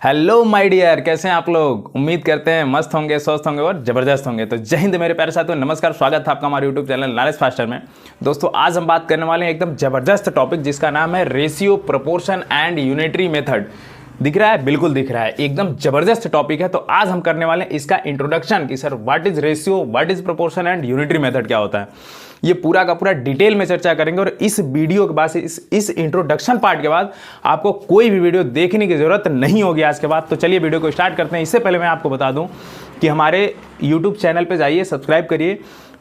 Hello my dear, कैसे हैं आप लोग। उम्मीद करते हैं मस्त होंगे, स्वस्थ होंगे और जबरदस्त होंगे। तो जय हिंद मेरे प्यारे साथियों, नमस्कार, स्वागत है आपका हमारे यूट्यूब चैनल नॉलेज फास्टर में। दोस्तों आज हम बात करने वाले हैं एकदम जबरदस्त टॉपिक जिसका नाम है ratio, proportion and unitary method. दिख रहा है? बिल्कुल दिख रहा है, एकदम जबरदस्त टॉपिक है। तो आज हम करने वाले हैं इसका इंट्रोडक्शन कि sir what is ratio, what is proportion and unitary method क्या होता है। ये पूरा का पूरा डिटेल में चर्चा करेंगे। और इस वीडियो के बाद, इस इंट्रोडक्शन पार्ट के बाद आपको कोई भी वीडियो देखने की जरूरत नहीं होगी आज के बाद। तो चलिए वीडियो को स्टार्ट करते हैं। इससे पहले मैं आपको बता दूं कि हमारे यूट्यूब चैनल पे जाइए, सब्सक्राइब करिए,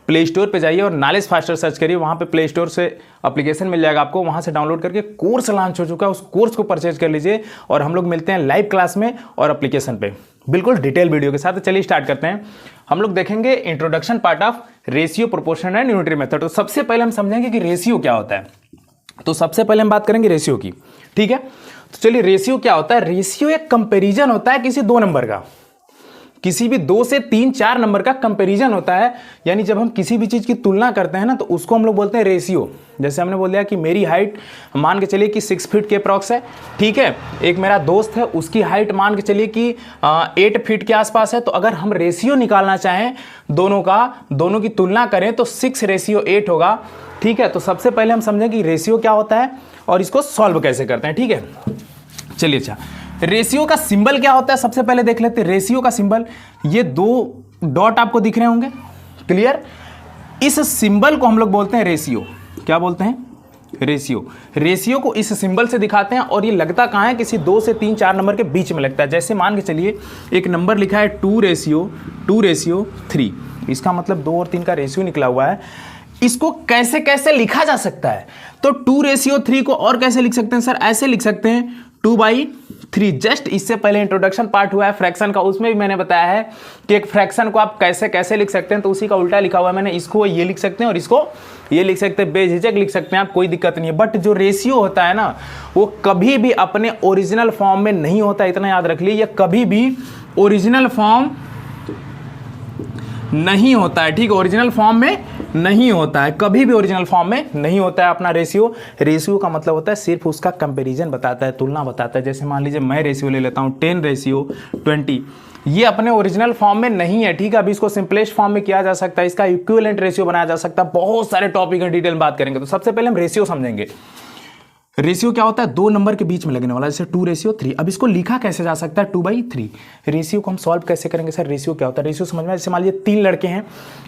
प्ले स्टोर पे जाइए और नॉलेज फास्टर सर्च करिए। वहाँ पे प्ले स्टोर से एप्लीकेशन मिल जाएगा आपको, वहाँ से डाउनलोड करके कोर्स लॉन्च हो चुका है, उस कोर्स को परचेज कर लीजिए। और हम लोग मिलते हैं लाइव क्लास में और एप्लीकेशन पे बिल्कुल डिटेल वीडियो के साथ। तो चलिए स्टार्ट करते हैं। हम लोग देखेंगे introduction part of ratio, proportion and unitary method. तो सबसे पहले हम समझेंगे कि रेशियो क्या होता है। तो सबसे पहले हम बात करेंगे रेशियो की, ठीक है। तो चलिए रेशियो क्या होता है। रेशियो एक कंपेरिजन होता है किसी दो नंबर का, किसी भी 2 से 3, 4 नंबर का कंपैरिजन होता है। यानी जब हम किसी भी चीज की तुलना करते हैं ना, तो उसको हम लोग बोलते हैं रेशियो। जैसे हमने बोल दिया कि मेरी हाइट मान के चलिए कि 6 फीट के अप्रॉक्स है, ठीक है। एक मेरा दोस्त है, उसकी हाइट मान के चलिए कि 8 फीट के आसपास है। तो अगर हम रेशियो निकालना चाहें दोनों की तुलना करें तो 6:8 होगा, ठीक है। तो सबसे पहले हम समझें कि रेशियो क्या होता है और इसको सॉल्व कैसे करते हैं, ठीक है। चलिए अच्छा, रेशियो का सिंबल क्या होता है सबसे पहले देख लेते हैं। रेशियो का सिंबल, ये 2 डॉट आपको दिख रहे होंगे, क्लियर। इस सिंबल को हम लोग बोलते हैं रेशियो। क्या बोलते हैं? रेशियो। रेशियो को इस सिंबल से दिखाते हैं। और ये लगता कहाँ है? किसी 2 से 3, 4 नंबर के बीच में लगता है। जैसे मान के चलिए एक नंबर लिखा है 2:3। इसका मतलब 2 और 3 का रेशियो निकला हुआ है। इसको कैसे कैसे लिखा जा सकता है? तो 2:3 को और कैसे लिख सकते हैं सर? ऐसे लिख सकते हैं 2/3। जस्ट इससे पहले इंट्रोडक्शन पार्ट हुआ है फ्रैक्शन का, उसमें भी मैंने बताया है कि एक फ्रैक्शन को आप कैसे कैसे लिख सकते हैं। तो उसी का उल्टा लिखा हुआ है मैंने। इसको ये लिख सकते हैं और इसको ये लिख सकते हैं, बेझिझक लिख सकते हैं आप, कोई दिक्कत नहीं है। बट जो रेशियो होता है ना, वो कभी भी अपने ओरिजिनल फॉर्म में नहीं होता, इतना याद रख लीजिए। कभी भी ओरिजिनल फॉर्म नहीं होता है, ठीक है। ओरिजिनल फॉर्म में नहीं होता है, कभी भी ओरिजिनल फॉर्म में नहीं होता है अपना रेशियो। रेशियो का मतलब होता है सिर्फ उसका कंपैरिजन बताता है, तुलना बताता है। जैसे मान लीजिए मैं रेशियो ले लेता हूं 10:20, ये अपने ओरिजिनल फॉर्म में नहीं है, ठीक है। अभी इसको सिंपलेस्ट फॉर्म में किया जा सकता है, इसका इक्विवेलेंट रेशियो बनाया जा सकता है। बहुत सारे टॉपिक है, डिटेल में बात करेंगे। तो सबसे पहले हम रेशियो समझेंगे। रेशियो क्या होता है? 2 नंबर के बीच में लगने वाला, जैसे 2:3। अब इसको लिखा कैसे जा सकता है? 2/3। रेशियो को हम सॉल्व कैसे करेंगे सर? रेशियो क्या होता है? रेशियो समझ में, जैसे मान लीजिए 3 लड़के हैं,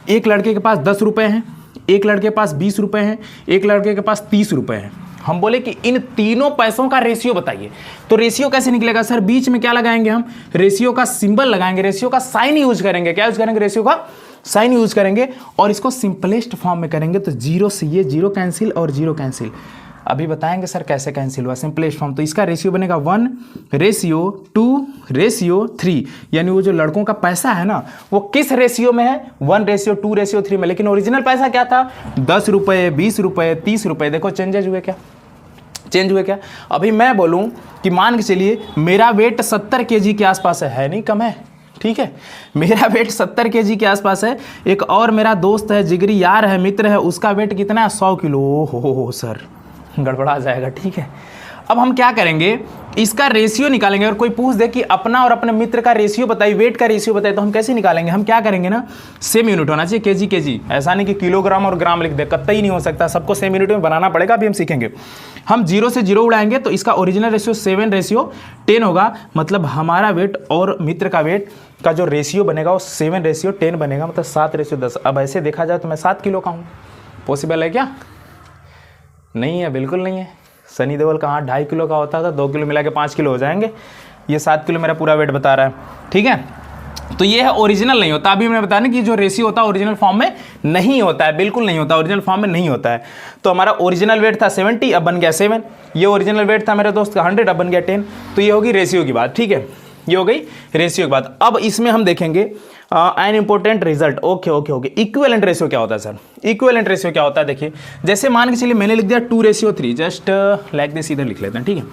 एक लड़के के पास 10 रुपए हैं, एक लड़के के पास 20 रुपए हैं, एक लड़के के पास 30 रुपए हैं। हम बोले कि इन तीनों पैसों का रेशियो बताइए। तो रेशियो कैसे निकलेगा सर? बीच में क्या लगाएंगे हम? रेशियो का सिंबल लगाएंगे, रेशियो का साइन यूज करेंगे। क्या यूज करेंगे? रेशियो का साइन यूज करेंगे। और इसको सिंपलेस्ट फॉर्म में करेंगे तो 0 से ये 0 कैंसिल और 0 कैंसिल। अभी बताएंगे सर कैसे कैंसिल हुआ, सिंपलेस्ट फॉर्म। तो इसका रेशियो बनेगा 1:2:3। यानी वो जो लड़कों का पैसा है ना, वो किस रेशियो में है? 1:2:3 में। लेकिन ओरिजिनल पैसा क्या था? 10 रुपए, 20 रुपए, 30 रुपए। देखो चेंजेज हुए क्या? चेंज हुए क्या? अभी मैं बोलूं कि मान के चलिए मेरा वेट 70 kg के आसपास है नहीं, कम है, ठीक है। मेरा वेट 70 kg के आसपास है। एक और मेरा दोस्त है, जिगरी यार है, मित्र है, उसका वेट कितना है? 100 किलो। हो सर, गड़बड़ा जाएगा, ठीक है। अब हम क्या करेंगे? इसका रेशियो निकालेंगे। और कोई पूछ दे कि अपना और अपने मित्र का रेशियो बताइए, वेट का रेशियो बताइए, तो हम कैसे निकालेंगे? हम क्या करेंगे ना, सेम यूनिट होना चाहिए, केजी। ऐसा नहीं कि किलोग्राम और ग्राम लिख दे, कतई नहीं हो सकता। सबको सेम यूनिट में बनाना पड़ेगा। अभी हम सीखेंगे। हम 0 से 0 उड़ाएंगे तो इसका ओरिजिनल रेशियो 7:10 होगा। मतलब हमारा वेट और मित्र का वेट का जो रेशियो बनेगा वो 7:10 बनेगा, मतलब 7:10। अब ऐसे देखा जाए तो मैं 7 किलो का हूँ। पॉसिबल है क्या? नहीं है, बिल्कुल नहीं है। सनी देओल का हाथ 2.5 किलो का होता था, 2 किलो मिला के 5 किलो हो जाएंगे। ये 7 किलो मेरा पूरा वेट बता रहा है, ठीक है। तो ये है ओरिजिनल नहीं होता। अभी मैंने बताया ना कि जो रेशियो होता है ओरिजिनल फॉर्म में नहीं होता है, बिल्कुल नहीं होता, ओरिजिनल फॉर्म में नहीं होता है। तो हमारा ओरिजिनल वेट था 70, अब बन गया 7। ये ओरिजिनल वेट था मेरे दोस्त का 100, अब बन गया 10। तो ये होगी रेशियो की बात, ठीक है। ये हो गई रेशियो की बात। अब इसमें हम देखेंगे an important result. Okay. Equivalent ratio क्या होता है सर? इक्विवेलेंट रेशियो क्या होता है? देखिए, जैसे मान के चलिए मैंने लिख दिया 2:3, जस्ट लाइक दिस, इधर लिख लेते हैं, ठीक है।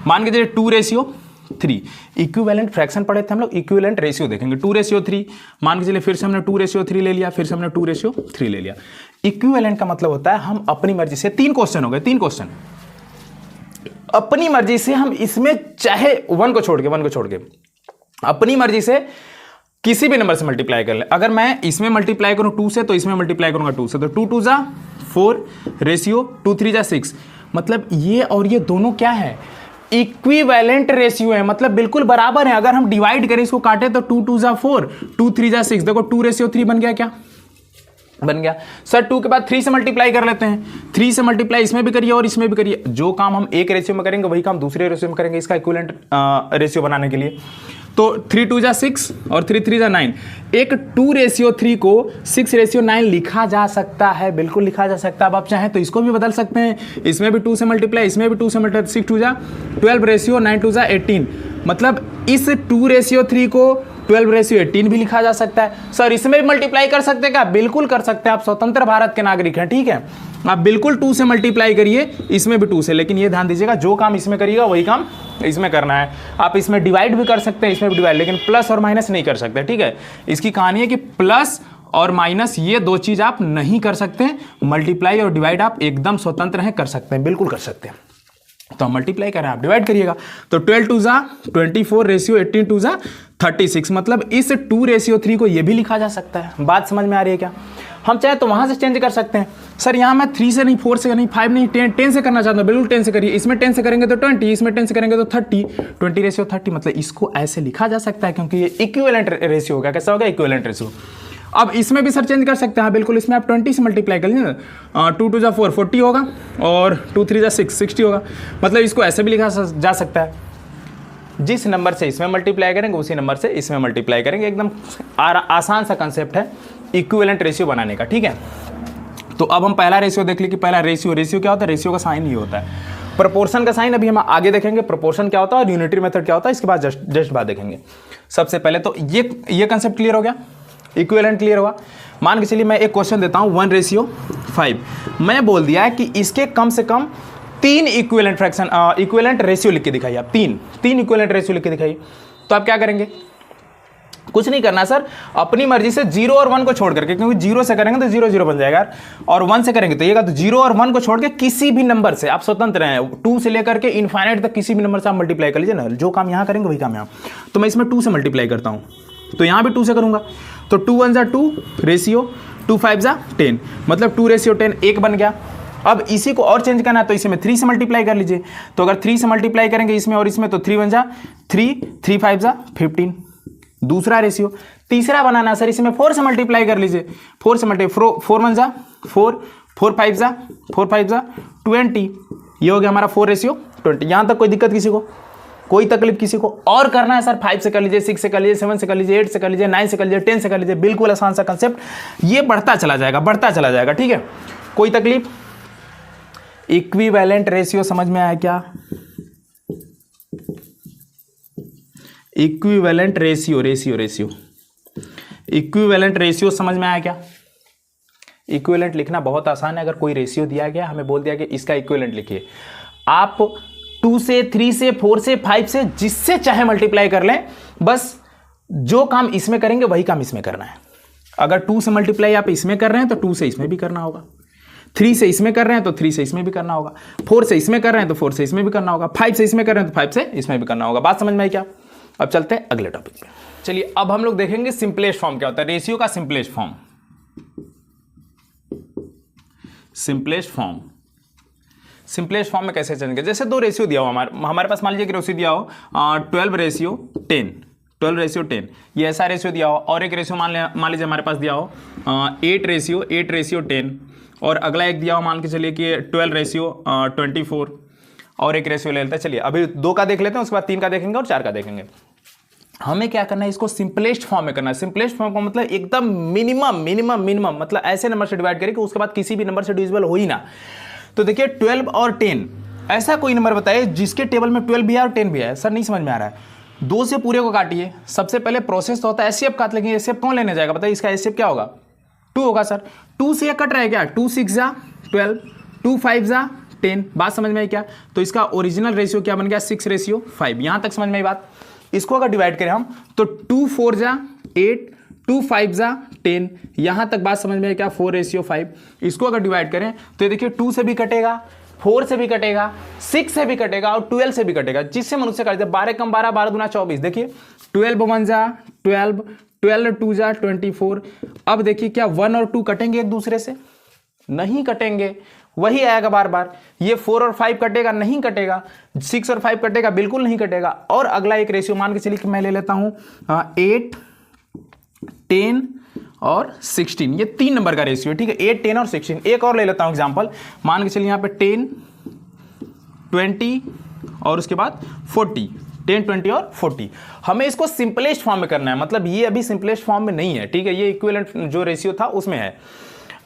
मान के चलिए 2:3। इक्विवेलेंट फ्रैक्शन पढ़े थे हम लोग, इक्विवेलेंट रेशियो देखेंगे। 2:3 मान के चलिए, फिर से हमने 2:3 ले लिया, फिर से हमने 2:3 ले लिया। इक्विवेलेंट का मतलब होता है हम अपनी मर्जी से, 3 क्वेश्चन हो गए, 3 क्वेश्चन। अपनी मर्जी से हम इसमें चाहे 1 को छोड़ के अपनी मर्जी से किसी भी नंबर से मल्टीप्लाई कर ले। अगर मैं इसमें मल्टीप्लाई करूं 2 से तो इसमें मल्टीप्लाई करूंगा 2 से, तो 2 2 जा 4 रेशियो 2 3 जा 6, मतलब ये और ये दोनों क्या है, इक्विवेलेंट रेशियो है, मतलब बिल्कुल बराबर है। अगर हम डिवाइड करें इसको काटे तो 2 2 जा 4 2 3 जा 6, देखो 2 रेशियो 3 बन गया, क्या बन गया सर। 2 के बाद 3 से मल्टीप्लाई कर लेते हैं, 3 से मल्टीप्लाई इसमें भी करिए और इसमें भी करिए। जो काम हम एक रेशियो में करेंगे वही काम दूसरे रेशियो में करेंगे, इसका इक्विवेलेंट रेशियो बनाने के लिए। तो 3 2 जा 6 और 3 3 जा 9, एक 2 रेशियो 3 को 6 रेशियो 9 लिखा जा सकता है, बिल्कुल लिखा जा सकता है। अब आप चाहें तो इसको भी बदल सकते हैं, इसमें भी 2 से मल्टीप्लाई, इसमें भी 2 से मल्टीप्लाई, 6 2 जा 12 रेशियो 9 2 जा 18, मतलब इस 2 रेशियो 3 को 12 रेशियो 18 भी लिखा जा सकता है। सर इसमें भी मल्टीप्लाई कर सकते हैं क्या, बिल्कुल कर सकते हैं, आप स्वतंत्र भारत के नागरिक हैं, ठीक है। आप बिल्कुल 2 से मल्टीप्लाई करिए, इसमें भी 2 से, लेकिन ये ध्यान दीजिएगा जो काम इसमें करिएगा वही काम इसमें करना है। आप इसमें डिवाइड भी कर सकते हैं, इसमें भी डिवाइड, लेकिन प्लस और माइनस नहीं कर सकते, ठीक है। इसकी कहानी है कि प्लस और माइनस ये दो चीज आप नहीं कर सकते, मल्टीप्लाई और डिवाइड आप एकदम स्वतंत्र हैं, कर सकते हैं, बिल्कुल कर सकते हैं। तो हम मल्टीप्लाई कर रहे हैं, आप डिवाइड करिएगा, तो 12 2 जा 24 रेशियो 18 2 जा 36, मतलब इस 2 रेशियो 3 को ये भी लिखा जा सकता है। बात समझ में आ रही है क्या। हम चाहे तो वहां से चेंज कर सकते हैं, सर यहाँ मैं 3 से नहीं, 4 से नहीं, 5 नहीं, 10 से करना चाहता हूँ, बिल्कुल 10 से करिए। इसमें 10 से करेंगे तो 20, इसमें 10 से करेंगे तो 30, 20 रेशियो 30, मतलब इसको ऐसे लिखा जा सकता है क्योंकि ये इक्विवेलेंट रेशियो होगा। कैसा होगा, इक्विवेलेंट रेशियो। अब इसमें भी सर चेंज कर सकते हैं, बिल्कुल, इसमें आप 20 से मल्टीप्लाई कर लीजिए, 2 2 जा 4 40 होगा और 2 3 जा 6 60 होगा, मतलब इसको ऐसे भी लिखा जा सकता है। जिस नंबर से इसमें मल्टीप्लाई करेंगे उसी नंबर से इसमें मल्टीप्लाई करेंगे, एकदम आसान सा कंसेप्ट है इक्विवेलेंट रेशियो बनाने का, ठीक है। तो अब हम पहला रेशियो देख ली कि पहला रेशियो क्या होता है, रेशियो का साइन ये होता है। प्रोपोर्शन का साइन अभी हम आगे देखेंगे, प्रोपोर्शन क्या होता है और यूनिटरी मेथड क्या होता है, इसके बाद जस्ट बात देखेंगे। सबसे पहले तो ये कंसेप्ट क्लियर हो गया, इक्विवेलेंट क्लियर हुआ। मान के चलिए मैं एक क्वेश्चन देता हूं 1:5, मैं बोल दिया है कि इसके कम से कम 3 इक्विवेलेंट रेशियो लिख के दिखाइए। आप तीन इक्विवेलेंट रेशियो लिख के दिखाइए। तो आप क्या करेंगे, कुछ नहीं करना सर, अपनी मर्जी से 0 और 1 को छोड़ करके, क्योंकि 0 से करेंगे तो 0 0 बन जाएगा और 1 से करेंगे तो ये तो 0 और 1 को छोड़ के किसी भी नंबर से आप स्वतंत्र हैं, 2 से लेकर के इनफाइनाइट तक किसी भी नंबर से आप मल्टीप्लाई कर लीजिए ना, जो काम यहां करेंगे वही काम यहां। तो मैं इसमें 2 से मल्टीप्लाई करता हूं, तो यहां भी 2 से करूंगा, तो 2 1 जा 2 रेशियो 2 5 जा 10, मतलब 2 रेशियो 10 1 बन गया। अब इसी को और चेंज करना है तो इसे में 3 से मल्टीप्लाई कर लीजिए, तो अगर 3 से मल्टीप्लाई करेंगे इसमें और इसमें तो 3 1 जा 3 3 5 जा 15, दूसरा रेशियो। तीसरा बनाना सर, इसमें 4 से मल्टीप्लाई कर लीजिए, 4 से मल्टीप्लाई 4 1 जा 4 4 5 जा 20, ये हो गया हमारा 4:20। यहां तक कोई दिक्कत किसी को, कोई तकलीफ किसी को? और करना है सर 5 से कर लीजिए, 6 से कर लीजिए, 7 से कर लीजिए, 8 से कर लीजिए, 9 से कर लीजिए, 10 से कर लीजिए, बिल्कुल आसान सा कंसेप्ट, ये बढ़ता चला जाएगा, ठीक है, कोई तकलीफ। इक्विवेलेंट रेशियो समझ में आया क्या? इक्विवेलेंट रेशियो इक्विवेलेंट रेशियो समझ में आया क्या? इक्विवेलेंट लिखना बहुत आसान है। अगर कोई रेशियो दिया गया, हमें बोल दिया कि इसका इक्विवेलेंट लिखिए, आप 2 से 3 से 4 से 5 से जिससे चाहे मल्टीप्लाई कर लें, बस जो काम इसमें करेंगे वही काम इसमें करना है। अगर 2 से मल्टीप्लाई आप इसमें कर रहे हैं तो 2 से इसमें भी करना होगा, 3 से इसमें कर रहे हैं तो 3 से इसमें भी करना होगा, 4 से इसमें कर रहे हैं तो 4 से इसमें भी करना होगा, 5 से इसमें कर रहे हैं तो 5 से इसमें भी करना होगा। बात समझ में आई क्या? अब चलते हैं अगले टॉपिक पे। चलिए अब हम लोग देखेंगे सिंपलेस्ट फॉर्म क्या होता है, रेशियो का सिंपलेस्ट फॉर्म। सिंपलेस्ट फॉर्म में कैसे चलेंगे? जैसे 2 रेशियो दिया हो हमारे पास, मान लीजिए कि रेशियो दिया हो 12:10, ये ऐसा रेशियो दिया हो, और एक रेशियो मान लीजिए हमारे पास दिया हो 8:10, और अगला एक दिया हो मान के चलिए कि 12:24, और एक रेशियो ले लेते हैं। चलिए अभी 2 का देख लेते हैं, उसके बाद 3 का देखेंगे और 4 का देखेंगे। हमें क्या करना है, इसको सिंपलेस्ट फॉर्म में करना है। सिंपलेस्ट फॉर्म का मतलब एकदम मिनिमम, मतलब ऐसे नंबर से डिवाइड करें कि उसके बाद किसी भी नंबर से डिविजिबल हो ही ना। तो देखिए 12 और 10, ऐसा कोई नंबर बताइए जिसके टेबल में 12 भी है और 10 भी है। सर नहीं समझ में आ रहा है, 2 से पूरे को काटिए। सबसे पहले प्रोसेस तो होता है एचसीएफ काट, लेकिन एचसीएफ कौन लेने जाएगा? बताइए, इसका एचसीएफ क्या होगा? 2 होगा सर। 2 से कट रहा है क्या? 2 6 जा 12, 2 5 जा 10। बात समझ में आई क्या? तो इसका ओरिजिनल रेशियो क्या बन गया? 6:5। यहां तक समझ में आई बात? इसको अगर डिवाइड करें हम तो 2 4 जा 8, 2 5 जा 10, यहां तक बात समझ में आई क्या? 4:5। इसको अगर डिवाइड करें तो ये देखिए 2 से भी कटेगा, 4 से भी कटेगा, 6 से भी कटेगा और 12 से भी कटेगा, जिससे मनुष्य काटते 12 कम 12, 12 दूना 24। देखिए 12 1 जा 12, 12 2 जा 24। अब देखिए क्या 1 और 2 कटेंगे एक दूसरे से? नहीं कटेंगे, वही आएगा बार बार। ये 4 और 5 कटेगा? नहीं कटेगा। 6 और 5 कटेगा? बिल्कुल नहीं कटेगा। और अगला एक रेशियो मान के चलिए कि मैं ले लेता हूं 8 10 और 16, ये 3 नंबर का रेशियो है, ठीक है, 8 10 और 16। एक और ले लेता हूं एग्जांपल, मान के चलिए यहां पे 10 20 और उसके बाद 40, 10 20 और 40। हमें इसको सिंपलेस्ट फॉर्म में करना है, मतलब ये अभी सिंपलेस्ट फॉर्म में नहीं है, ठीक है, ये इक्विवेलेंट जो रेशियो था उसमें है।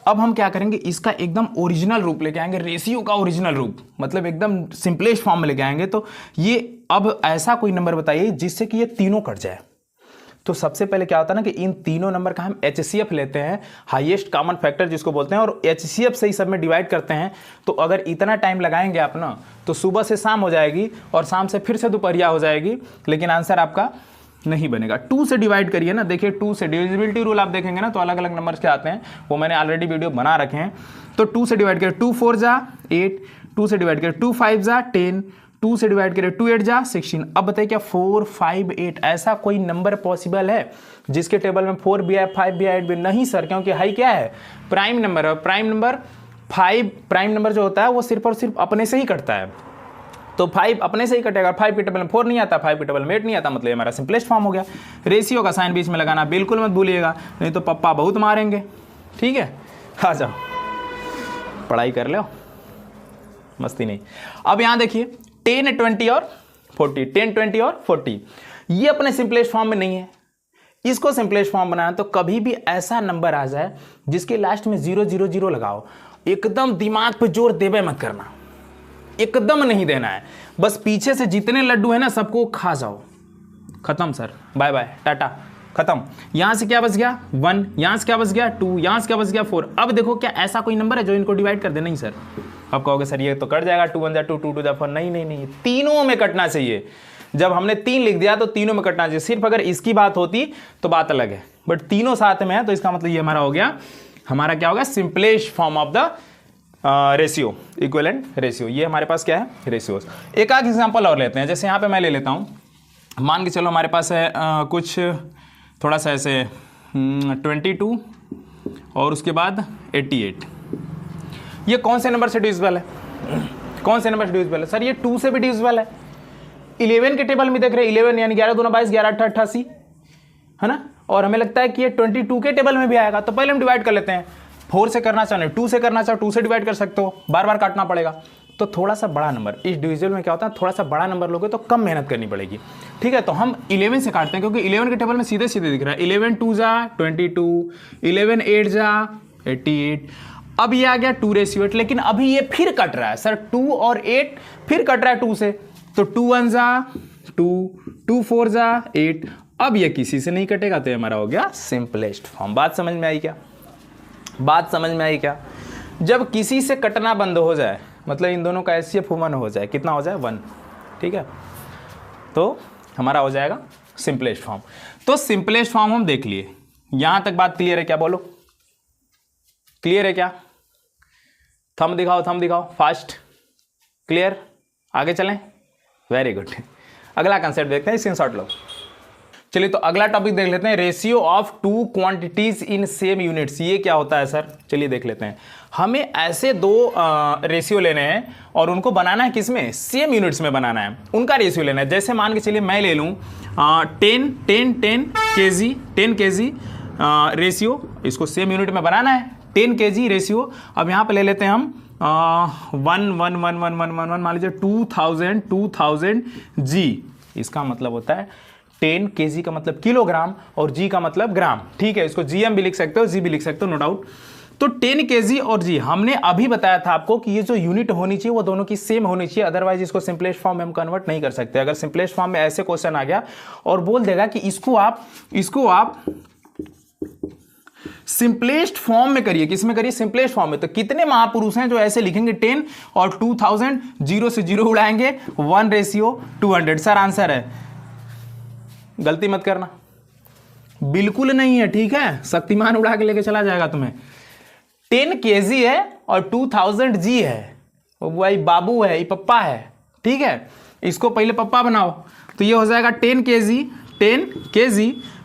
अब हम क्या करेंगे, इसका एकदम ओरिजिनल रूप लेके आएंगे, रेशियो का ओरिजिनल रूप, मतलब एकदम सिंपलेस्ट फॉर्म में लेके आएंगे। तो ये अब ऐसा कोई नंबर बताइए जिससे कि ये तीनों कट जाए। तो सबसे पहले क्या होता है ना कि इन तीनों नंबर का हम HCF लेते हैं, हाईएस्ट कॉमन फैक्टर जिसको बोलते हैं, और HCF से ही सब में डिवाइड करते हैं। तो अगर इतना टाइम लगाएंगे आप ना, तो सुबह से शाम हो जाएगी और शाम से फिर से दोपहरिया हो जाएगी, लेकिन आंसर आपका नहीं बनेगा। 2 से डिवाइड करिए ना, देखिए 2 से डिविजिबिलिटी रूल आप देखेंगे ना तो अलग अलग नंबर्स के आते हैं, वो मैंने ऑलरेडी वीडियो बना रखे हैं। तो 2 से डिवाइड करें 2 4 जा 8, 2 से डिवाइड करें 2 5 जा 10, 2 से डिवाइड करें 2 8 जा 16। अब बताइए क्या 4 5 8 ऐसा कोई नंबर पॉसिबल है जिसके टेबल में 4 भी है 5 भी है 8 भी? नहीं सर, क्योंकि हाई क्या है, प्राइम नंबर है। प्राइम नंबर 5, प्राइम नंबर जो होता है वो सिर्फ और सिर्फ अपने से ही कटता है। तो 5 अपने से ही कटेगा, 5 के टेबल में 4 नहीं आता, 5 के टेबल में 8 नहीं आता, मतलब हमारा सिंपलेस्ट फॉर्म हो गया। रेशियो का साइन बीच में लगाना बिल्कुल मत भूलिएगा, नहीं तो पप्पा बहुत मारेंगे, ठीक है। आ जाओ पढ़ाई कर लो, मस्ती नहीं। अब यहां देखिए 10 20 और 40, 10 20 और 40, ये अपने सिंपलेस्ट फॉर्म में नहीं है। इसको सिंपलेस्ट फॉर्म बनाना तो कभी भी ऐसा नंबर आ जाए जिसके लास्ट में 0 0 0 लगाओ, एकदम दिमाग पे जोर देवे मत करना, एकदम नहीं देना है, बस पीछे से जितने लड्डू है ना सबको खा जाओ, खत्म सर, बाय बाय टाटा, खत्म। यहां से क्या बच गया 1, यहां से क्या बच गया 2, यहां से क्या बच गया 4। अब देखो क्या ऐसा कोई नंबर है जो इनको डिवाइड कर दे? नहीं सर। अब कहोगे सर ये तो कट जाएगा, 2 1 जा 2, 2 2 जा 4। नहीं नहीं नहीं, तीनों में कटना चाहिए। जब हमने 3 लिख दिया तो तीनों में कटना चाहिए। सिर्फ अगर इसकी बात होती तो बात अलग है, बट तीनों साथ में है तो इसका मतलब ये हमारा हो गया, हमारा क्या होगा, simplest form of the ratio, equivalent ratio. ये हमारे पास क्या है, रेशियोज। एक आध एग्जांपल और लेते हैं, जैसे यहाँ पे मैं ले लेता हूँ, मान के चलो हमारे पास है कुछ थोड़ा सा ऐसे 22 और उसके बाद 88। ये कौन से नंबर से डिविजिबल है, कौन से नंबर से डिविजिबल है? सर ये 2 से भी डिविजिबल है। 11 के टेबल में देख रहे हैं, 11 यानी 11 दूना 22, 11 8 88, है ना। और हमें लगता है कि ये 22 के टेबल में भी आएगा, तो पहले हम डिवाइड कर लेते हैं। 4 से करना चाहो 2 से करना चाहो 2 से डिवाइड कर सकते हो, बार बार काटना पड़ेगा। तो थोड़ा सा बड़ा नंबर, इस डिविजन में क्या होता है, थोड़ा सा बड़ा नंबर लोगे तो कम मेहनत करनी पड़ेगी, ठीक है। तो हम 11 से काटते हैं, क्योंकि 11 के टेबल में सीधे सीधे दिख रहा है। 11 2 जा 22, 11 8 जा 88। अब ये आ गया 2 रेशियो 8, लेकिन अभी ये फिर कट रहा है सर, 2 और 8 फिर कट रहा है 2 से। तो 2 1 जा 2, 2 4 जा 8। अब ये किसी से नहीं कटेगा, तो हमारा हो गया सिंपलेस्ट फॉर्म। बात समझ में आई क्या? बात समझ में आई क्या? जब किसी से कटना बंद हो जाए, मतलब इन दोनों का HCF 1 हो जाए, कितना हो जाए 1, ठीक है, तो हमारा हो जाएगा सिंपलेस्ट फॉर्म। तो सिंपलेस्ट फॉर्म हम देख लिए, यहां तक बात क्लियर है क्या? बोलो क्लियर है क्या? थंब दिखाओ, थंब दिखाओ फास्ट, क्लियर? आगे चलें, वेरी गुड। अगला कंसेप्ट देखते हैं, स्क्रीनशॉट लो। चलिए तो अगला टॉपिक देख लेते हैं, ratio of 2 quantities in same units. ये क्या होता है सर? चलिए देख लेते हैं। हमें ऐसे 2 रेशियो लेने हैं और उनको बनाना है किसमें, सेम यूनिट्स में बनाना है, उनका रेशियो लेना है। जैसे मान के चलिए मैं ले लूँ 10 kg रेशियो, इसको सेम यूनिट में बनाना है, 10 kg रेशियो। अब यहाँ पे ले लेते हैं हम 1 मान लीजिए 2000 G। इसका मतलब होता है 10 kg का मतलब किलोग्राम और G का मतलब ग्राम, ठीक है। इसको GM भी लिख सकते हो, G भी लिख सकते हो, नो डाउट। तो 10 kg और G हमने अभी बताया था आपको कि ये जो यूनिट होनी चाहिए वो दोनों की सेम होनी चाहिए, अदरवाइज इसको सिंपलेस्ट फॉर्म में हम कन्वर्ट नहीं कर सकते। अगर सिंपलेस्ट फॉर्म में ऐसे क्वेश्चन आ गया और बोल देगा कि इसको आप सिंपलेस्ट फॉर्म में करिए, किसमें करिए, सिंपलेस्ट फॉर्म में, तो कितने महापुरुष हैं जो ऐसे लिखेंगे 10 और 2000, 0 से 0 उड़ाएंगे, 1:200। सर आंसर है, गलती मत करना, बिल्कुल नहीं है, ठीक है, शक्तिमान उड़ा के लेके चला जाएगा तुम्हें। 10 kg है और 2000 G है, वो भाई बाबू है, ये पप्पा है, ठीक है। इसको पहले पप्पा बनाओ, तो ये हो जाएगा 10 kg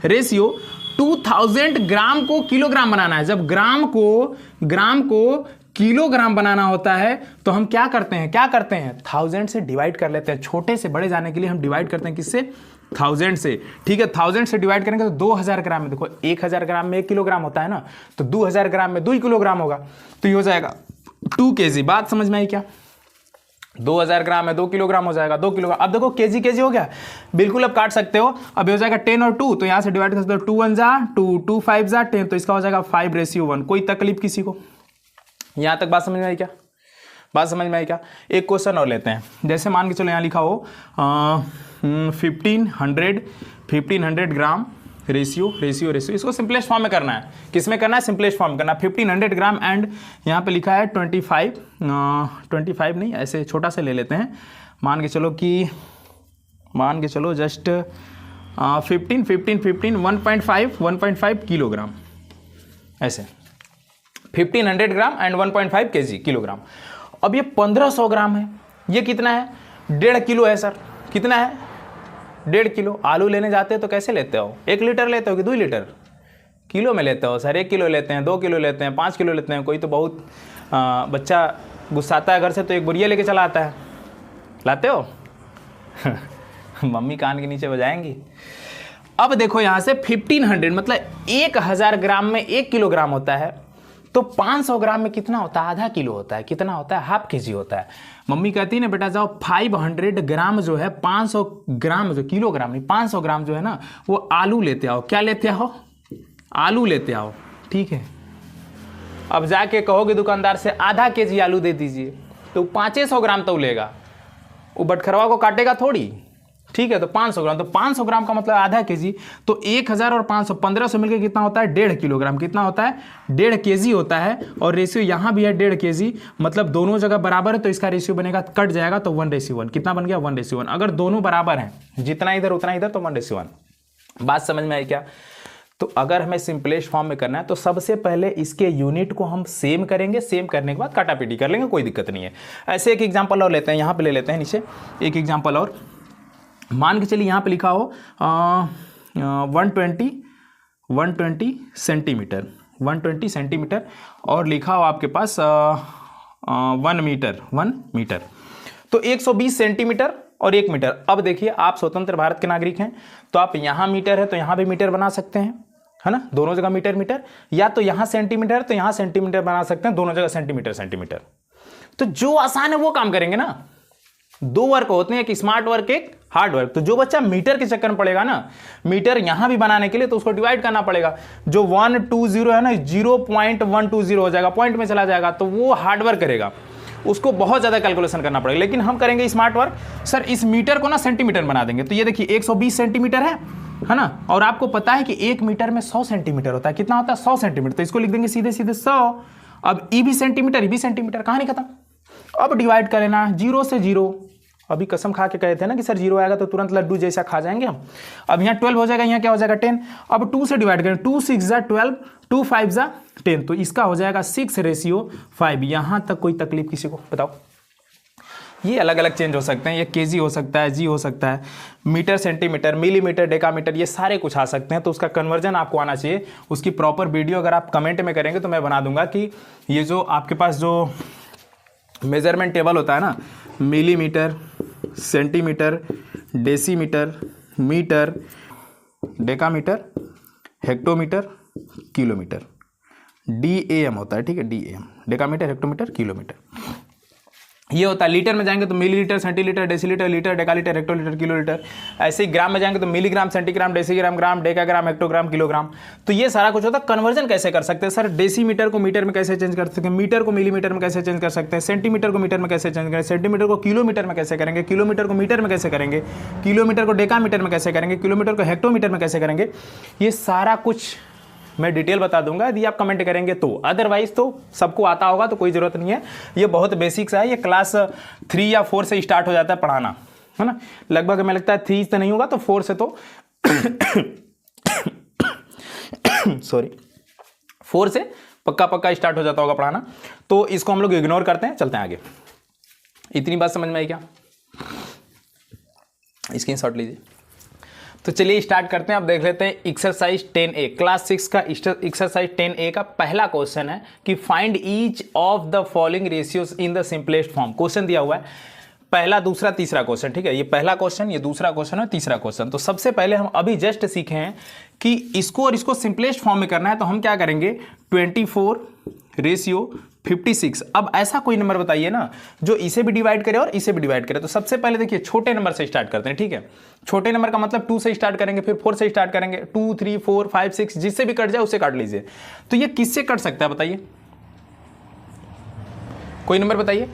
रेशियो 2000 ग्राम को किलोग्राम बनाना है। जब ग्राम को किलोग्राम बनाना होता है तो हम क्या करते हैं 1000 से डिवाइड कर लेते हैं। छोटे से बड़े जाने के लिए हम डिवाइड करते हैं किससे, 1000 से, ठीक है। 1000 से डिवाइड करेंगे तो 2000 ग्राम में, देखो 1000 ग्राम में 1 किलोग्राम होता है ना, तो 2000 ग्राम में 2 किलोग्राम होगा, तो ये हो जाएगा 2 kg। बात समझ में आई क्या? 2000 ग्राम में 2 किलोग्राम हो जाएगा, 2 किलोग्राम। अब देखो केजी हो गया, बिल्कुल अब काट सकते हो। अब हो जाएगा 10 और 2, तो यहां से डिवाइड कर सकते हो, 2 1 जा 2, 2 5 जा 10, तो इसका हो जाएगा 5:1। कोई तकलीफ किसी को? यहां तक बात समझ में आई क्या? बात समझ में आई क्या? एक क्वेश्चन और लेते हैं। जैसे मान के चलो यहाँ लिखा हो 1500 ग्राम रेशियो, इसको सिंपलेस्ट फॉर्म में करना है। किस में करना है? सिंपलेस्ट फॉर्म करना है। 1500 ग्राम एंड यहाँ पे लिखा है 25 नहीं, ऐसे छोटा से ले लेते हैं। मान के चलो जस्ट 1.5 किलोग्राम, ऐसे 1500 ग्राम एंड 1.5 kg किलोग्राम। अब ये 1500 ग्राम है, ये कितना है? 1.5 किलो है सर। कितना है? 1.5 किलो। आलू लेने जाते हो तो कैसे लेते हो? 1 लीटर लेते हो कि 2 लीटर? किलो में लेते हो सर। 1 किलो लेते हैं, 2 किलो लेते हैं, 5 किलो लेते हैं। कोई तो बहुत बच्चा गुस्साता है घर से तो 1 बोरिया लेके चला आता है। लाते हो? मम्मी कान के नीचे बजाएंगी। अब देखो यहाँ से 1500 मतलब 1000 ग्राम में 1 किलोग्राम होता है, तो 500 ग्राम में कितना होता है? आधा किलो होता है। कितना होता है? हाफ केजी होता है। मम्मी कहती है ना बेटा जाओ 500 ग्राम जो है, 500 ग्राम जो, किलोग्राम नहीं, 500 ग्राम जो है ना, वो आलू लेते आओ। क्या लेते आओ? आलू लेते आओ, ठीक है। अब जाके कहोगे दुकानदार से आधा केजी आलू दे दीजिए, तो 500 ग्राम तो लेगा, वो बटखरवा को काटेगा थोड़ी, ठीक है। तो 500 ग्राम, तो 500 ग्राम का मतलब आधा केजी, तो 1000 और 500 1500 मिलकर कितना होता है? 1.5 किलोग्राम। कितना होता है? 1.5 केजी होता है। और रेशियो यहाँ भी है 1.5 केजी, मतलब दोनों जगह बराबर है, तो इसका रेशियो बनेगा, कट जाएगा तो 1:1। कितना बन गया? 1:1। अगर दोनों बराबर हैं, जितना इधर उतना इधर, तो 1:1। बात समझ में आई क्या? तो अगर हमें सिंपलेस्ट फॉर्म में करना है तो सबसे पहले इसके यूनिट को हम सेम करेंगे, सेम करने के बाद काटापीटी कर लेंगे, कोई दिक्कत नहीं है। ऐसे एक एग्जाम्पल और लेते हैं, यहाँ पे ले लेते हैं नीचे एक एग्जाम्पल और। मान के चलिए यहाँ पे लिखा हो 120 सेंटीमीटर और लिखा हो आपके पास 1 मीटर, तो 120 सेंटीमीटर और 1 मीटर। अब देखिए आप स्वतंत्र भारत के नागरिक हैं, तो आप यहाँ मीटर है तो यहाँ भी मीटर बना सकते हैं, है ना। दोनों जगह मीटर, या तो यहाँ सेंटीमीटर तो यहाँ सेंटीमीटर बना सकते हैं, दोनों जगह सेंटीमीटर। तो जो आसान है वो काम करेंगे ना। 2 वर्क होते हैं, एक स्मार्ट वर्क, एक हार्ड वर्क। तो जो बच्चा मीटर के चक्कर में पड़ेगा ना, मीटर यहां भी बनाने के लिए, तो उसको डिवाइड करना पड़ेगा। जो 120 है ना, 0.120 हो जाएगा, पॉइंट में चला जाएगा, तो वो हार्ड वर्क करेगा, उसको बहुत ज्यादा कैलकुलेशन करना पड़ेगा। लेकिन हम करेंगे स्मार्ट वर्क। सर इस मीटर को ना सेंटीमीटर बना देंगे, तो ये देखिए 120 सेंटीमीटर है ना, और आपको पता है कि 1 मीटर में 100 सेंटीमीटर होता है। कितना होता है? 100 सेंटीमीटर। तो इसको लिख देंगे सीधे 100। अब ई भी सेंटीमीटर, कहानी खत्म। अब डिवाइड कर लेना 0 से 0। अभी कसम खा के कहे थे ना कि सर 0 आएगा तो तुरंत लड्डू जैसा खा जाएंगे हम। अब यहाँ 12 हो जाएगा, यहाँ क्या हो जाएगा? 10। अब 2 से डिवाइड करें, 2 6 जा 12, 2 5 जा 10, तो इसका हो जाएगा 6:5। यहाँ तक कोई तकलीफ किसी को? बताओ। ये अलग अलग चेंज हो सकते हैं, ये केजी हो सकता है, जी हो सकता है, मीटर, सेंटीमीटर, मिलीमीटर, डेकामीटर, ये सारे कुछ आ सकते हैं। तो उसका कन्वर्जन आपको आना चाहिए। उसकी प्रॉपर वीडियो अगर आप कमेंट में करेंगे तो मैं बना दूंगा कि ये जो आपके पास जो मेजरमेंट टेबल होता है ना, millimetre, centimetre, decimetre, metre, decametre, hectometre, kilometre, DAM होता है, ठीक है, DAM, डेकामीटर, हेक्टोमीटर, किलोमीटर। ये होता है। लीटर में जाएंगे तो millilitre, centilitre, decilitre, litre, decalitre, hectolitre, kilolitre. ऐसे ही ग्राम में जाएंगे तो milligram, centigram, decigram, gram, decagram, hectogram, kilogram. तो ये सारा कुछ होता है। कन्वर्जन कैसे कर सकते हैं सर? डेसीमीटर को मीटर में कैसे चेंज कर सकते हैं, मीटर को मिलीमीटर में कैसे चेंज कर सकते हैं, सेंटीमीटर को मीटर में कैसे चेंज करेंगे, सेंटीमीटर को किलोमीटर में कैसे करेंगे, किलोमीटर को मीटर में कैसे करेंगे, किलोमीटर को डेकामीटर में कैसे करेंगे, किलोमीटर को हेक्टोमीटर में कैसे करेंगे, ये सारा कुछ मैं डिटेल बता दूंगा यदि आप कमेंट करेंगे तो। अदरवाइज तो सबको आता होगा तो कोई ज़रूरत नहीं है। ये बहुत बेसिक्स है, ये क्लास 3 या 4 से स्टार्ट हो जाता है पढ़ाना, है ना। लगभग हमें लगता है 3 से नहीं होगा तो 4 से तो सॉरी 4 से पक्का स्टार्ट हो जाता होगा पढ़ाना। तो इसको हम लोग इग्नोर करते हैं, चलते हैं आगे। इतनी बात समझ में आई क्या? स्क्रीनशॉट लीजिए। तो चलिए स्टार्ट करते हैं। अब देख लेते हैं एक्सरसाइज 10A, क्लास 6 का एक्सरसाइज 10A का पहला क्वेश्चन है कि find each of the following ratios in the simplest form. Question दिया हुआ है पहला, दूसरा, तीसरा क्वेश्चन, ठीक है। ये पहला क्वेश्चन, ये दूसरा क्वेश्चन और तीसरा क्वेश्चन। तो सबसे पहले हम अभी जस्ट सीखे हैं कि इसको और इसको सिंपलेस्ट फॉर्म में करना है। तो हम क्या करेंगे, 24:56। अब ऐसा कोई नंबर बताइए ना जो इसे भी डिवाइड करे और इसे भी डिवाइड करे। तो सबसे पहले देखिए छोटे नंबर से स्टार्ट करते हैं, ठीक है। छोटे नंबर का मतलब 2 से स्टार्ट करेंगे, फिर 4 से स्टार्ट करेंगे, 2, 3, 4, 5, 6, जिससे भी कट जाए उससे काट लीजिए। तो ये किससे कट सकता है बताइए, कोई नंबर बताइए।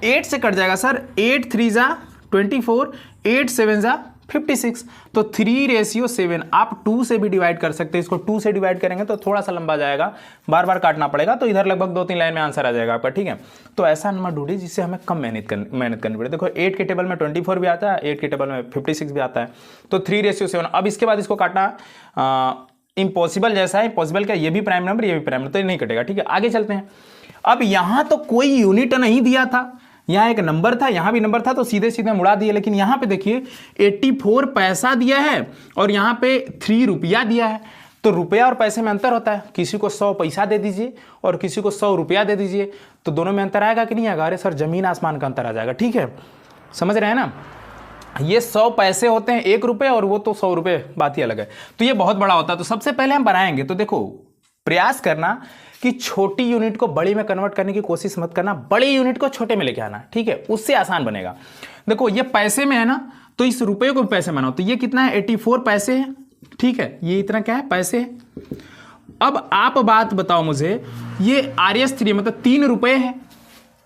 8 से कट जाएगा सर। 8 3 जा 24, 8 7 जा 56। तो 3:7। आप 2 से भी डिवाइड कर सकते हैं। इसको 2 से डिवाइड करेंगे तो थोड़ा सा लंबा जाएगा, बार बार काटना पड़ेगा। तो इधर लगभग 2-3 लाइन में आंसर आ जाएगा आपका, ठीक है। तो ऐसा नंबर ढूंढिए जिससे हमें कम मेहनत करनी पड़े। देखो 8 के टेबल में 24 भी आता है, 8 के टेबल में 56 भी आता है। तो 3:7। अब इसके बाद इसको काटना इम्पॉसिबल जैसा है। इम्पॉसिबल क्या, ये भी प्राइम नंबर, ये भी प्राइम नंबर, तो ये नहीं कटेगा, ठीक है। आगे चलते हैं। अब यहां तो कोई यूनिट नहीं दिया था, यहां एक नंबर था, यहां भी नंबर था, तो सीधे सीधे मुड़ा दिए। लेकिन यहां पे देखिए 84 पैसा दिया है और यहां पे 3 रुपया दिया है। तो रुपया और पैसे में अंतर होता है। किसी को 100 पैसा दे दीजिए और किसी को 100 रुपया दे दीजिए, तो दोनों में अंतर आएगा कि नहीं आएगा? अरे सर जमीन आसमान का अंतर आ जाएगा, ठीक है। समझ रहे हैं ना, ये 100 पैसे होते हैं 1 रुपये और वो तो 100 रुपये, बात ही अलग है। तो ये बहुत बड़ा होता है। तो सबसे पहले हम बनाएंगे। तो देखो प्रयास करना कि छोटी यूनिट को बड़ी में कन्वर्ट करने की कोशिश मत करना, बड़ी यूनिट को छोटे में लेके आना, ठीक है, उससे आसान बनेगा। देखो ये पैसे में है ना, तो इस रुपये को पैसे में बनाओ। तो ये कितना है, 84 पैसे है, ठीक है। ये इतना क्या है, पैसे है। अब आप बात बताओ मुझे, ये RS3 मतलब 3 रुपये है।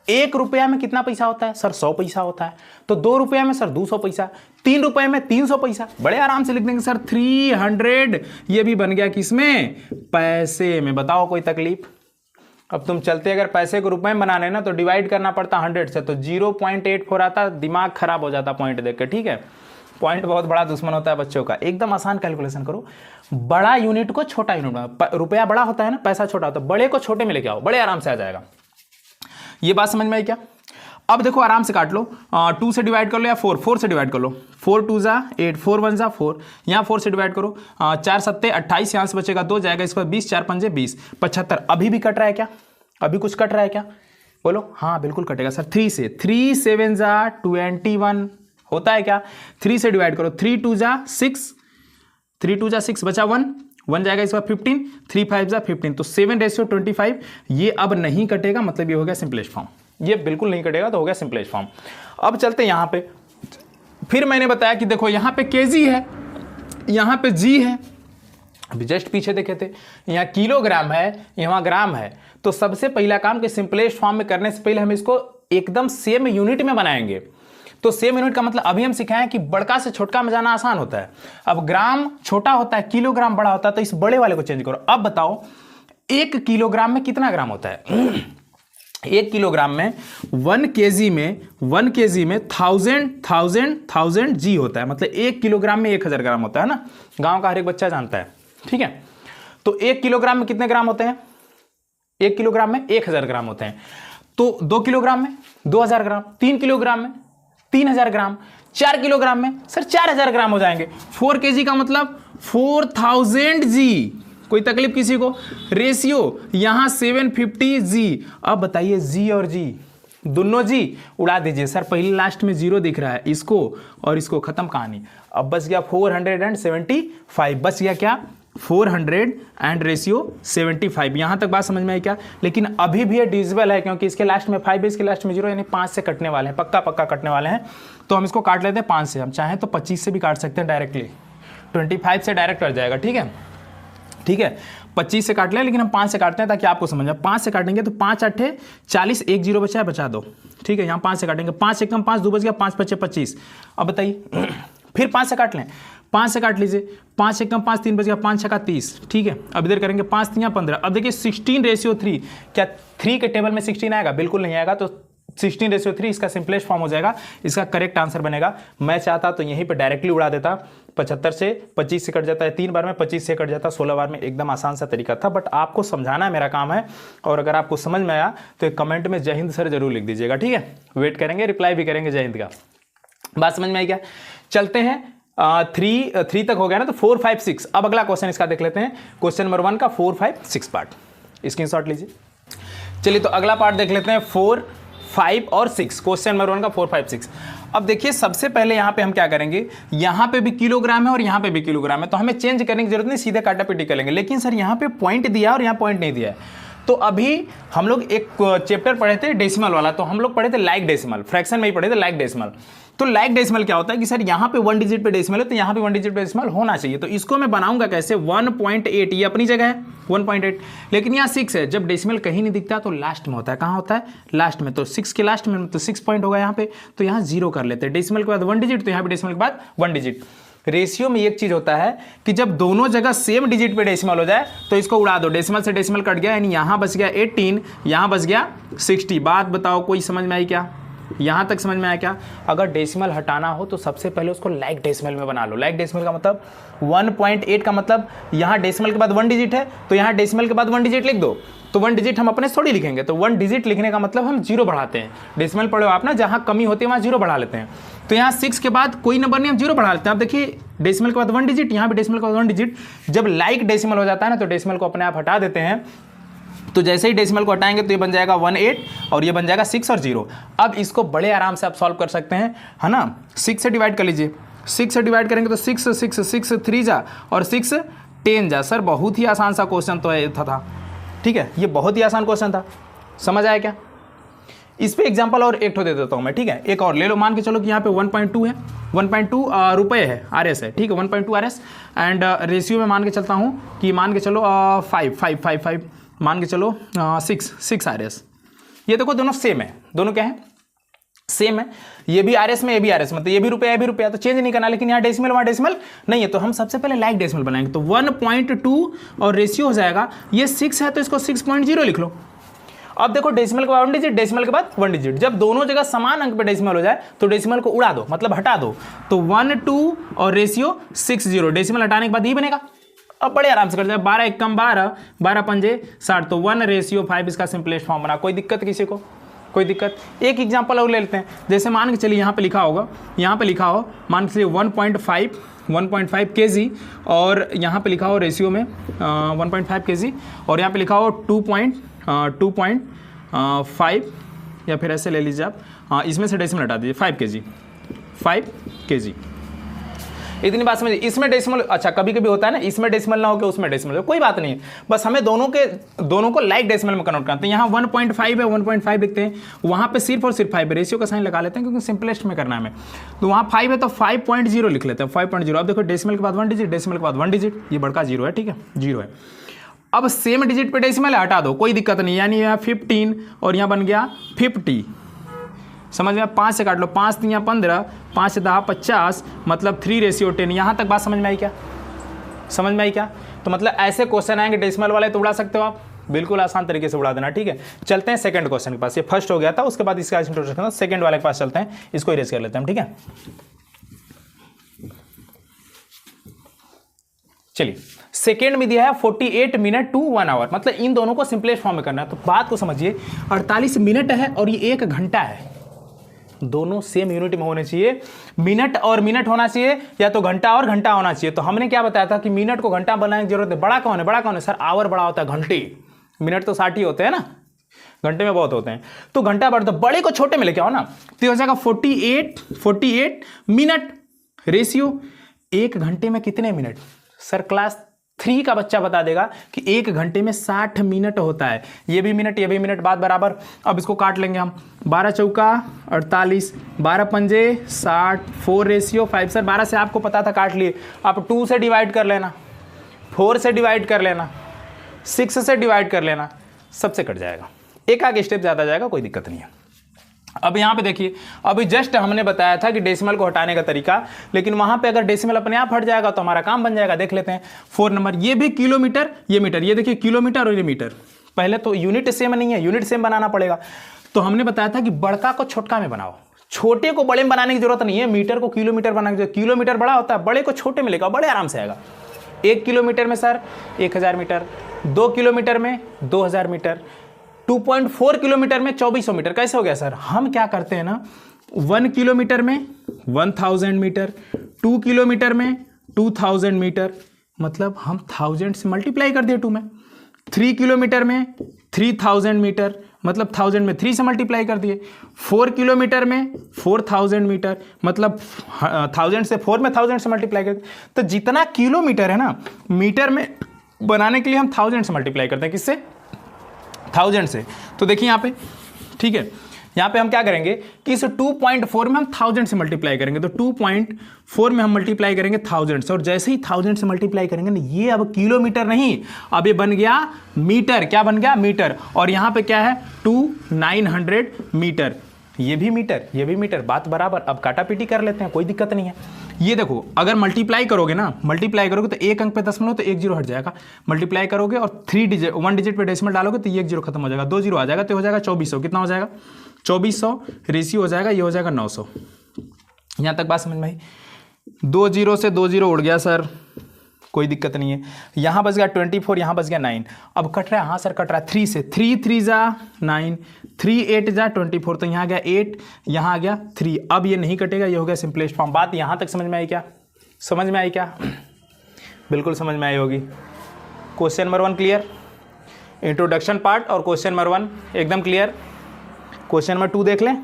1 रुपया में कितना पैसा होता है सर, 100 पैसा होता है। तो 2 रुपया में सर 200 पैसा, 3 रुपये में 300 पैसा। बड़े आराम से लिख देंगे सर 300। ये भी बन गया किसमें, पैसे में। बताओ कोई तकलीफ? अब तुम चलते अगर पैसे को रुपए में बनाने ना तो डिवाइड करना पड़ता 100 से, तो 0.84 आता, दिमाग खराब हो जाता पॉइंट देख के, ठीक है। पॉइंट बहुत बड़ा दुश्मन होता है बच्चों का। एकदम आसान कैलकुलेशन करो, बड़ा यूनिट को छोटा यूनिट बनाओ। रुपया बड़ा होता है ना, पैसा छोटा होता है, बड़े को छोटे में लेके आओ, बड़े आराम से आ जाएगा। ये बात समझ में आई क्या? अब देखो आराम से काट लो। 2 से डिवाइड कर लो या 4 से डिवाइड कर लो। 4 2 जा 8, 4 1 जा 4। यहाँ 4 से डिवाइड करो, 4 7 28, यहाँ से बचेगा 2, जाएगा इसके बाद 20, 4 5 20, 75। अभी भी कट रहा है क्या? अभी कुछ कट रहा है क्या? बोलो। हाँ बिल्कुल कटेगा सर। 3 से 3 7 जा 21 होता है क्या? 3 से डिवाइड करो, 3 2 जा 6, 3 2 जा 6, बचा 1 जाएगा इस बार 15, 3 5 जा 15। तो 7:25। ये अब नहीं कटेगा, मतलब ये हो गया सिंपलेस्ट फॉर्म। ये बिल्कुल नहीं कटेगा तो हो गया सिंपलेस्ट फॉर्म। अब चलते हैं यहां पे। फिर मैंने बताया कि देखो यहां पे केजी है, यहां पे जी है। अभी जस्ट पीछे देखे थे, यहाँ किलोग्राम है, यहाँ ग्राम है। तो सबसे पहला काम कि सिंपलेस्ट फॉर्म में करने से पहले हम इसको एकदम सेम यूनिट में बनाएंगे। तो सेम यूनिट का मतलब अभी हम सिखाए कि बड़का से छोटका में जाना आसान होता है। अब ग्राम छोटा होता है, किलोग्राम बड़ा होता है, तो इस बड़े वाले को चेंज करो। अब बताओ 1 किलोग्राम में कितना ग्राम होता है? 1 किलोग्राम में 1 केजी में 1000 जी होता है। मतलब 1 किलोग्राम में 1000 ग्राम होता है ना, गांव का हर एक बच्चा जानता है, ठीक है। तो 1 किलोग्राम में कितने ग्राम होते हैं? 1 किलोग्राम में 1000 ग्राम होते हैं। तो 2 किलोग्राम में 2000 ग्राम, 3 किलोग्राम में 3000 ग्राम, 4 किलोग्राम में सर 4000 ग्राम हो जाएंगे। 4 केजी का मतलब 4000 जी। कोई तकलीफ किसी को? रेशियो यहां 750 जी। अब बताइए जी और जी, दोनों जी उड़ा दीजिए सर। पहले लास्ट में 0 दिख रहा है, इसको और इसको, खत्म कहानी। अब बच गया 475। बच गया क्या? 400 एंड रेशियो 75। यहां तक बात समझ में आई क्या? लेकिन अभी भी ये डिविजिबल है क्योंकि इसके लास्ट में 5 है, इसके लास्ट में 0, यानी 5 से कटने वाले हैं, पक्का कटने वाले हैं। तो हम इसको काट लेते हैं 5 से। हम चाहें तो 25 से भी काट सकते हैं डायरेक्टली, 25 से डायरेक्ट कट जाएगा, ठीक है। 25 से काट लें, लेकिन हम 5 से काटते हैं ताकि आपको समझ आए। 5 से काटेंगे तो 5 8 40, 1 0 बचा है, बचा दो, ठीक है। यहाँ 5 से काटेंगे, 5 1 5, 2 बच गया, 5 5 25। अब बताइए फिर 5 से काट लें, 5 से काट लीजिए, 5 1 5, 3 बच गया, 5 6 30, ठीक है। अब इधर करेंगे 5 3 15। अब देखिए 16:3। क्या 3 के टेबल में 16 आएगा? बिल्कुल नहीं आएगा। तो 16:3 इसका सिंपलेस्ट फॉर्म हो जाएगा, इसका करेक्ट आंसर बनेगा। मैं चाहता तो यहीं पे डायरेक्टली उड़ा देता, 75 से 25 से कट जाता है 3 बार में, 25 से कट जाता है 16 बार में। एकदम आसान सा तरीका था, बट आपको समझाना मेरा काम है। और अगर आपको समझ में आया तो एक कमेंट में जय हिंद सर जरूर लिख दीजिएगा, ठीक है। वेट करेंगे, रिप्लाई भी करेंगे जय हिंद का। बात समझ में आई क्या? चलते हैं 3 तक हो गया ना, तो 4, 5, 6। अब अगला क्वेश्चन इसका देख लेते हैं। क्वेश्चन नंबर 1 का 4, 5, 6 पार्ट, स्क्रीनशॉट लीजिए। चलिए तो अगला पार्ट देख लेते हैं 4, 5 और 6। क्वेश्चन नंबर 1 का 4, 5, 6। अब देखिए सबसे पहले यहाँ पे हम क्या करेंगे, यहाँ पे भी किलोग्राम है और यहाँ पे भी किलोग्राम है, तो हमें चेंज करने की जरूरत नहीं, सीधे काटापीटी कर लेंगे। लेकिन सर यहाँ पे पॉइंट दिया और यहाँ पॉइंट नहीं दिया है, तो अभी हम लोग एक चैप्टर पढ़े थे डेसिमल वाला, तो हम लोग पढ़े थे लाइक डेसिमल, फ्रैक्शन में ही पढ़े थे लाइक डेसिमल। तो लाइक डेसिमल क्या होता है कि सर यहाँ पे 1 डिजिट पे डेसिमल है, तो यहाँ पे 1 डिजिट पे डेसिमल होना चाहिए। तो इसको मैं बनाऊंगा कैसे, 1.8, ये अपनी जगह है 1.8, लेकिन यहाँ 6 है। जब डेसिमल कहीं नहीं दिखता तो लास्ट में होता है। कहाँ होता है? लास्ट में। तो 6 के लास्ट में, तो 6 पॉइंट होगा यहाँ पे, तो यहाँ 0 कर लेते हैं। डेसिमल के बाद 1 डिजिट, तो यहाँ पे डेसिमल के बाद 1 डिजिट। रेशियो में एक चीज होता है कि जब दोनों जगह सेम डिजिट पे डेसिमल हो जाए तो इसको उड़ा दो, डेसिमल से डेसिमल कट गया, यानी यहाँ बच गया 18, यहाँ बच गया 60। बात बताओ कोई समझ में आई क्या? यहाँ तक समझ में आया क्या? अगर डेसिमल हटाना हो तो सबसे पहले उसको लाइक डेसिमल में बना लो। लाइक डेसिमल का मतलब 1.8 का मतलब यहाँ डेसिमल के बाद 1 डिजिट है, तो यहाँ डेसिमल के बाद 1 डिजिट लिख दो। तो 1 डिजिट हम अपने थोड़ी लिखेंगे, तो 1 डिजिट लिखने का मतलब हम 0 बढ़ाते हैं। डेसिमल पढ़ो आप ना, जहाँ कमी होती है वहाँ 0 बढ़ा लेते हैं। तो यहाँ 6 के बाद कोई नंबर नहीं, हम 0 बढ़ा लेते हैं। आप देखिए डेसिमल के बाद 1 डिजिट, यहाँ भी डेसिमल के बाद 1 डिजिट। जब लाइक डेसिमल हो जाता है ना, तो डेसिमल को अपने आप हटा देते हैं। तो जैसे ही डेसिमल को हटाएंगे तो ये बन जाएगा 18 और ये बन जाएगा 6 और 0। अब इसको बड़े आराम से आप सॉल्व कर सकते हैं, है ना। 6 से डिवाइड कर लीजिए, 6 से डिवाइड करेंगे तो 6 6 6 3 जा और 6 10 जा। सर बहुत ही आसान सा क्वेश्चन तो है था, ठीक है, ये बहुत ही आसान क्वेश्चन था। समझ आया क्या? इस पे एग्जांपल और एक ठो दे देता हूँ मैं, ठीक है। एक और ले लो, मान के चलो कि यहाँ पे 1.2 है, 1.2 रुपये है, RS है, ठीक है, 1.2 RS। एंड रेशियो में मान के चलता हूँ कि मान के चलो 5 मान के चलो 6 RS। ये देखो दोनों सेम है, दोनों क्या है? सेम है। ये भी RS में, ये भी RS, मतलब ये भी रुपया, ये भी रुपया, तो चेंज नहीं करना। लेकिन यहाँ डेसिमल, वहाँ डेसिमल नहीं है, तो हम सबसे पहले लाइक डेसिमल बनाएंगे। तो 1.2 और रेशियो हो जाएगा, ये 6 है तो इसको 6.0 लिख लो। अब देखो डेसिमल के बाद 1 डिजिट, डेसिमल के बाद 1 डिजिट। जब दोनों जगह समान अंक पे डेसिमल हो जाए तो डेसिमल को उड़ा दो, मतलब हटा दो। तो 1 2 और रेशियो 6 0, डेसिमल हटाने के बाद ये बनेगा। अब बड़े आराम से कर जाए, 12 1 कम 12, 12 पंजे 60, तो 1:5 इसका सिंपलेस्ट फॉर्म बना। कोई दिक्कत किसी को? कोई दिक्कत? एक एग्जांपल और ले लेते हैं। जैसे मान के चलिए यहाँ पे लिखा होगा, यहाँ पे लिखा हो मान के चलिए 1.5 kg, और यहाँ पे लिखा हो रेशियो में 1.5 kg, और यहाँ पे लिखा हो 2.5, या फिर ऐसे ले लीजिए आप, इसमें से डेसिमल हटा दीजिए, 5 kg। इतनी बात समझिए। इसमें डेसिमल, अच्छा कभी कभी होता है ना, इसमें डेसिमल ना हो के उसमें डेसिमल हो, कोई बात नहीं है, बस हमें दोनों को लाइक डेसिमल में कन्वर्ट करते हैं। यहाँ 1.5 है, 1.5 लिखते हैं, वहाँ पे सिर्फ और सिर्फ 5 है, रेशियो का साइन लगा लेते हैं क्योंकि सिंपलेस्ट में करना है हमें। तो वहाँ 5 है तो 5.0 लिख लेते हैं, 5.0। अब देखो डेसिमल के बाद 1 डिजिट, डेसिमल के बाद 1 डिजिट, ये बड़का 0 है, ठीक है, 0 है। अब सेम डिजिट पे डेसिमल है, हटा दो, कोई दिक्कत नहीं। यानी यहाँ 15 और यहाँ बन गया 50। समझ में? 5 से काट लो, 5 3 15, 5 से 10 50, मतलब 3:10। यहाँ तक बात समझ में आई क्या? समझ में आई क्या? तो मतलब ऐसे क्वेश्चन आएंगे डेसिमल वाले तो उड़ा सकते हो आप, बिल्कुल आसान तरीके से उड़ा देना, ठीक है। चलते हैं सेकंड क्वेश्चन के पास। ये फर्स्ट हो गया था, उसके बाद इसका इंट्रोडक्शन, सेकंड वाले के पास चलते हैं, इसको इरेज कर लेते हैं, ठीक है। चलिए सेकेंड में दिया है 48 मिनट टू 1 आवर, मतलब इन दोनों को सिंपलेस्ट फॉर्म में करना है। तो बात को समझिए, 48 मिनट है और ये 1 घंटा है, दोनों सेम यूनिट में होने चाहिए। मिनट और मिनट होना चाहिए, या तो घंटा और घंटा होना चाहिए। तो हमने क्या बताया था कि मिनट को घंटा बनाने की जरूरत है। बड़ा कौन है? बड़ा कौन है सर? आवर बड़ा होता है, घंटे। मिनट तो 60 ही होते हैं ना, घंटे में बहुत होते हैं, तो घंटा बड़ा। तो बड़े को छोटे में लेके आओ ना, तो हो जाएगा 48 मिनट। रेशियो 1 घंटे में कितने मिनट? सर क्लास 3 का बच्चा बता देगा कि 1 घंटे में 60 मिनट होता है। ये भी मिनट, ये भी मिनट, बात बराबर। अब इसको काट लेंगे हम, 12 चौका 48, 12 पंजे 60, 4:5। सर 12 से आपको पता था, काट लिए। आप 2 से डिवाइड कर लेना, 4 से डिवाइड कर लेना, 6 से डिवाइड कर लेना, सबसे कट जाएगा। एक आगे स्टेप ज़्यादा जाएगा, कोई दिक्कत नहीं है। अब यहाँ पे देखिए, अभी जस्ट हमने बताया था कि डेसिमल को हटाने का तरीका, लेकिन वहां पे अगर डेसिमल अपने आप हट जाएगा तो हमारा काम बन जाएगा। देख लेते हैं 4 नंबर, ये भी किलोमीटर, ये मीटर, ये देखिए किलोमीटर और ये मीटर। पहले तो यूनिट सेम नहीं है, यूनिट सेम बनाना पड़ेगा। तो हमने बताया था कि बड़का को छोटका में बनाओ, छोटे को बड़े में बनाने की जरूरत नहीं है, मीटर को किलोमीटर बनाने की, किलोमीटर बड़ा होता है, बड़े को छोटे में लेगा, बड़े आराम से आएगा। 1 किलोमीटर में सर 1000 मीटर, 2 किलोमीटर में 2000 मीटर, 2.4 किलोमीटर में 2400 मीटर। कैसे हो गया सर? हम क्या करते हैं ना, 1 किलोमीटर में 1000 मीटर, 2 किलोमीटर में 2000 मीटर, मतलब हम 1000 से मल्टीप्लाई कर दिए 2 में। 3 किलोमीटर में 3000 मीटर, मतलब 1000 में 3 से मल्टीप्लाई कर दिए। 4 किलोमीटर में 4000 मीटर, मतलब 1000 से 4 में 1000 से मल्टीप्लाई कर दिए। तो जितना किलोमीटर है ना, मीटर में बनाने के लिए हम 1000 से मल्टीप्लाई करते हैं। किससे? 1000 से। तो देखिए यहाँ पे, ठीक है, यहाँ पे हम क्या करेंगे कि इस 2.4 में हम 1000 से मल्टीप्लाई करेंगे। तो 2.4 में हम मल्टीप्लाई करेंगे 1000 से, और जैसे ही 1000 से मल्टीप्लाई करेंगे ना, ये अब किलोमीटर नहीं, अब ये बन गया मीटर। क्या बन गया? मीटर। और यहाँ पे क्या है? 2900 मीटर। ये भी मीटर, ये भी मीटर, बात बराबर। अब काटा पीटी कर लेते हैं, कोई दिक्कत नहीं है। ये देखो, अगर मल्टीप्लाई करोगे ना, मल्टीप्लाई करोगे तो एक अंक पे दशमलव, तो 1 0 हट जाएगा। मल्टीप्लाई करोगे और 1 डिजिट पे डेसिमल डालोगे तो ये 1 0 खत्म हो जाएगा, 2 0 आ जाएगा, तो हो जाएगा 2400। कितना हो जाएगा? 2400। रेशियो हो जाएगा, ये हो जाएगा 900। यहाँ तक बात समझ में आई? 2 0 से 2 0 उड़ गया सर, कोई दिक्कत नहीं है। यहाँ बच गया 24, यहाँ बच गया 9। अब कट रहा है, हाँ सर कट रहा है 3 से। 3 3 जा 9, 3 8 जा 24, तो यहाँ गया 8, यहाँ आ गया 3। अब ये नहीं कटेगा, ये हो गया सिंपलेस्ट फॉर्म। बात यहाँ तक समझ में आई क्या? समझ में आई क्या? बिल्कुल समझ में आई होगी। Question number 1 clear, introduction part और क्वेश्चन नंबर 1 एकदम क्लियर। क्वेश्चन नंबर 2 देख लें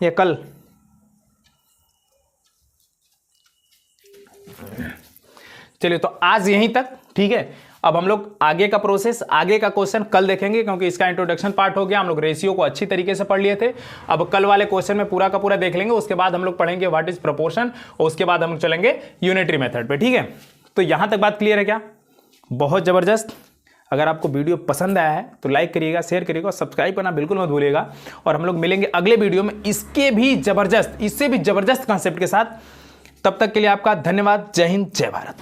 या कल? चलिए, तो आज यहीं तक, ठीक है। अब हम लोग आगे का प्रोसेस, आगे का क्वेश्चन कल देखेंगे, क्योंकि इसका इंट्रोडक्शन पार्ट हो गया। हम लोग रेशियो को अच्छी तरीके से पढ़ लिए थे। अब कल वाले क्वेश्चन में पूरा का पूरा देख लेंगे। उसके बाद हम लोग पढ़ेंगे व्हाट इज प्रोपोर्शन, और उसके बाद हम लोग चलेंगे यूनिटरी मेथड पे, ठीक है। तो यहां तक बात क्लियर है क्या? बहुत जबरदस्त। अगर आपको वीडियो पसंद आया है तो लाइक करिएगा, शेयर करिएगा और सब्सक्राइब करना बिल्कुल मत भूलिएगा। और हम लोग मिलेंगे अगले वीडियो में इससे भी जबरदस्त कंसेप्ट के साथ। तब तक के लिए आपका धन्यवाद। जय हिंद, जय भारत।